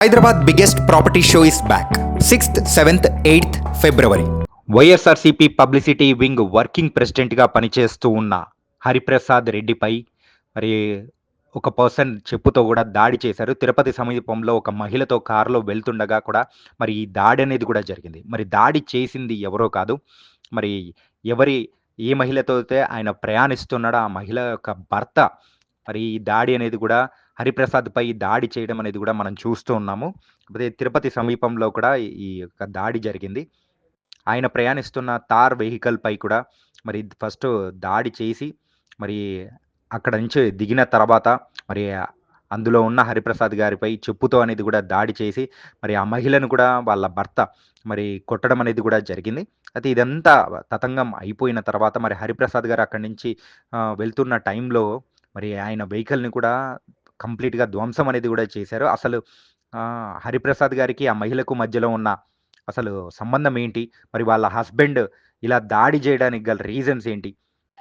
Hyderabad biggest property show is back 6th, 7th, 8th February. YSRCP publicity wing working ప్రెసిడెంట్గా పనిచేస్తూ ఉన్న హరిప్రసాద్ రెడ్డిపై మరి ఒక పర్సన్ చెప్పుతో కూడా దాడి చేశారు. తిరుపతి సమీపంలో ఒక మహిళతో కారులో వెళ్తుండగా కూడా మరి ఈ దాడి అనేది కూడా జరిగింది. మరి దాడి చేసింది ఎవరో కాదు. మరి ఎవరి ఏ మహిళతో అయితే ఆయన ప్రయాణిస్తున్నాడో ఆ మహిళ యొక్క భర్త మరి ఈ దాడి అనేది కూడా హరిప్రసాద్‌పై దాడి చేయడం అనేది కూడా మనం చూస్తూ ఉన్నాము. అదే తిరుపతి సమీపంలో కూడా ఈ యొక్క దాడి జరిగింది. ఆయన ప్రయాణిస్తున్న థార్ వెహికల్‌పై కూడా మరి ఫస్టు దాడి చేసి, మరి అక్కడ నుంచి దిగిన తర్వాత మరి అందులో ఉన్న హరిప్రసాద్ గారిపై చెప్పుతో అనేది కూడా దాడి చేసి, మరి ఆ మహిళను కూడా వాళ్ళ భర్త మరి కొట్టడం అనేది కూడా జరిగింది. అయితే ఇదంతా తతంగం అయిపోయిన తర్వాత మరి హరిప్రసాద్ గారు అక్కడి నుంచి వెళ్తున్న టైంలో మరి ఆయన వెహికల్‌ని కూడా కంప్లీట్‌గా ధ్వంసం అనేది కూడా చేశారు. అసలు హరిప్రసాద్ గారికి, ఆ మహిళకు మధ్యలో ఉన్న అసలు సంబంధం ఏంటి? మరి వాళ్ళ హస్బెండ్ ఇలా దాడి జేయడానికి గల రీజన్స్ ఏంటి?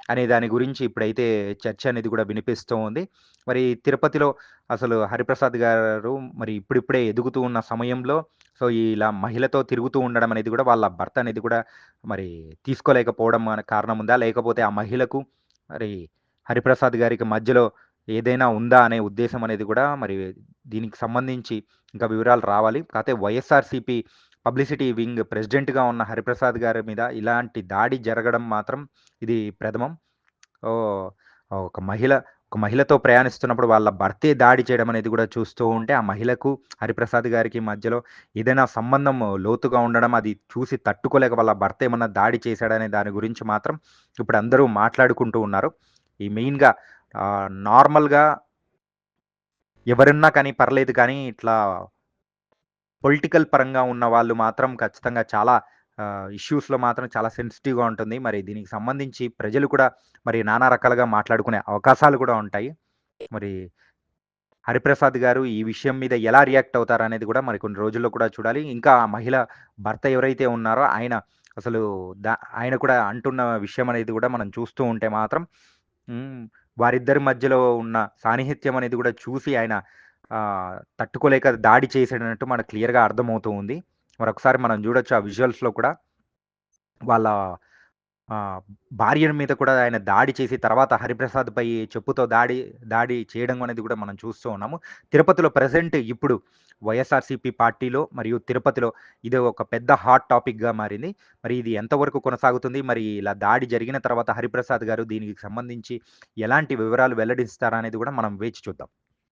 అనే దాని గురించి ఇప్పుడైతే చర్చ అనేది కూడా వినిపిస్తూ ఉంది. మరి తిరుపతిలో అసలు హరిప్రసాద్ గారు మరి ఇప్పుడిప్పుడే ఎదుగుతూ ఉన్న సమయంలో సో, ఇలా మహిళతో తిరుగుతూ ఉండడం అనేది కూడా వాళ్ళ భర్త అనేది కూడా మరి తీసుకోలేకపోవడం అనే కారణం ఉందా? లేకపోతే ఆ మహిళకు మరి హరిప్రసాద్ గారికి మధ్యలో ఏదైనా ఉందా అనే ఉద్దేశం అనేది కూడా మరి దీనికి సంబంధించి ఇంకా వివరాలు రావాలి. కాతే వైఎస్ఆర్‌సీపీ పబ్లిసిటీ వింగ్ ప్రెసిడెంట్‌గా ఉన్న హరిప్రసాద్ గారి మీద ఇలాంటి దాడి జరగడం మాత్రం ఇది ప్రథమం. ఓహ్! ఒక మహిళ ఒక మహిళతో ప్రయాణిస్తున్నప్పుడు వాళ్ళ భర్తే దాడి చేయడం అనేది కూడా చూస్తూ ఉంటే, ఆ మహిళకు హరిప్రసాద్ గారికి మధ్యలో ఏదైనా సంబంధం లోతుగా ఉండడం, అది చూసి తట్టుకోలేక వాళ్ళ భర్త ఏమన్నా దాడి చేశాడనే దాని గురించి మాత్రం ఇప్పుడు అందరూ మాట్లాడుకుంటూ ఉన్నారు. ఈ మెయిన్‌గా నార్మల్‌గా ఎవరున్నా కానీ పర్లేదు కానీ ఇట్లా పొలిటికల్ పరంగా ఉన్న వాళ్ళు మాత్రం ఖచ్చితంగా చాలా ఇష్యూస్‌లో మాత్రం చాలా సెన్సిటివ్‌గా ఉంటుంది. మరి దీనికి సంబంధించి ప్రజలు కూడా మరి నానా రకాలుగా మాట్లాడుకునే అవకాశాలు కూడా ఉంటాయి. మరి హరిప్రసాద్ గారు ఈ విషయం మీద ఎలా రియాక్ట్ అవుతారనేది కూడా మరి కొన్ని రోజుల్లో కూడా చూడాలి. ఇంకా ఆ మహిళ భర్త ఎవరైతే ఉన్నారో ఆయన అసలు ఆయన కూడా అంటున్న విషయం అనేది కూడా మనం చూస్తూ ఉంటే మాత్రం హ్మ్. వారిద్దరి మధ్యలో ఉన్న సాన్నిహిత్యం అనేది కూడా చూసి ఆయన తట్టుకోలేక దాడి చేసాడన్నట్టు మనకు క్లియర్‌గా అర్థమవుతూ ఉంది. మరొకసారి మనం చూడొచ్చు ఆ విజువల్స్‌లో కూడా వాళ్ళ భార్య మీద కూడా ఆయన దాడి చేసి తర్వాత హరిప్రసాద్‌పై చెప్పుతో దాడి చేయడం అనేది కూడా మనం చూస్తూ ఉన్నాము. తిరుపతిలో ప్రెజెంట్ ఇప్పుడు వైఎస్ఆర్‌సీపీ పార్టీలో మరియు తిరుపతిలో ఇది ఒక పెద్ద హాట్ టాపిక్‌గా మారింది. మరి ఇది ఎంతవరకు కొనసాగుతుంది? మరి ఇలా దాడి జరిగిన తర్వాత హరిప్రసాద్ గారు దీనికి సంబంధించి ఎలాంటి వివరాలు వెల్లడిస్తారా అనేది కూడా మనం వేచి చూద్దాం.